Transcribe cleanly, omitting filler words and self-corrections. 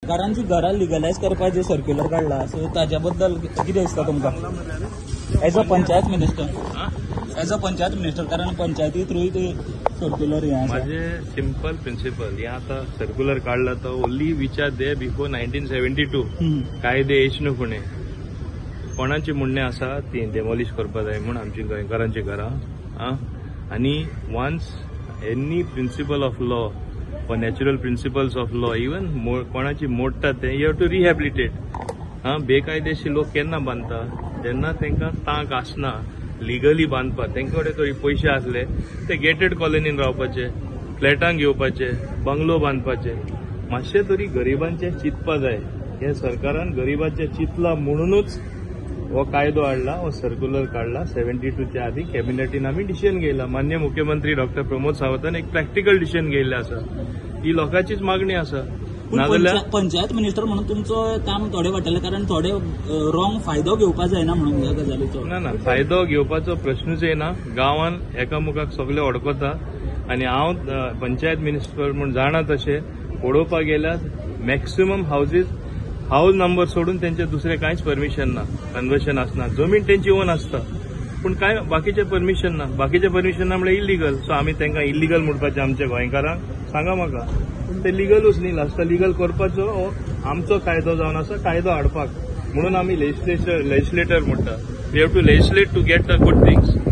घरांची घरां लिगलायज करपाचे सर्क्युलर काढला सो ताज्या बद्दल कितें दिसता तुमकां एज अ पंचायत मिनिस्टर कारण पंचायती थ्रू ते सर्क्युलर हे आसा माझे सिंपल प्रिन्सिपल हे आता सर्क्युलर काढला तो ओन्ली विचार दे बिफोर 1972 कायदे येचना फुडें कोणाचे म्हणणे आसा ती डेमॉलिश करपा जाय म्हूण आमची गोंयकारांची घरां आनी once any principle of law or natural principles of law even कोणाची मोडटा ते यू हॅव टू रिहॅबिलिटेट बेकायदेशीर लोक केन्ना बांदता जेन्ना तांकां तांक आसना लिगली बांदपाक तांचे कडेन तरी पयशे आसले ते गेटेड कॉलनीन रावपाचे फ्लॅटांक घेवपाचे बंगलो बांदपाचे मातशें तरी गरिबांचे चिंतपा जाय हे सरकारान गरिबांचे चिंतला म्हणूनच हो कायदो हाडला हो सर्क्युलर काढला 72च्या आधी कॅबिनेटीन आम्ही डिसिजन घेयला माननीय मुख्यमंत्री डॉक्टर प्रमोद सावंतान एक प्रॅक्टिकल डिसिजन घेयल्लें आसा ही लोकांचीच मागणी आसा नाजाल्यार पंचायत मिनिस्टर म्हणून तुमचं काम थोडे वाटले कारण थोडे रॉंग फायदो घेवपा जायना म्हणून ह्या गजालीचो ना फायदो घेवपाचो प्रश्नच येना गांवान एकामुखाक सगळे अडकता आनी हांव पंचायत मिनिस्टर म्हूण जाणा तशें पळोवपाक गेल्यार मॅक्सिमम हाऊस नंबर सोडून त्यांचे दुसरे कांयच परमिशन ना कन्वर्शन आसना जमीन त्यांची ओन आसता पूण काय बाकीचे परमिशन ना बाकीचे परमिशन ना म्हळ्यार इलिगल सो आमी तांकां इलिगल म्हणपाचें आमच्या गोंयकारांक सांगा म्हाका पूण ते लिगलूच न्ही लास्ट लिगल करपाचो हो आमचो कायदो जावन आसा कायदो हाडपाक म्हणून आमी लेजिस्लेटर म्हणटा we have to legislate to get the good things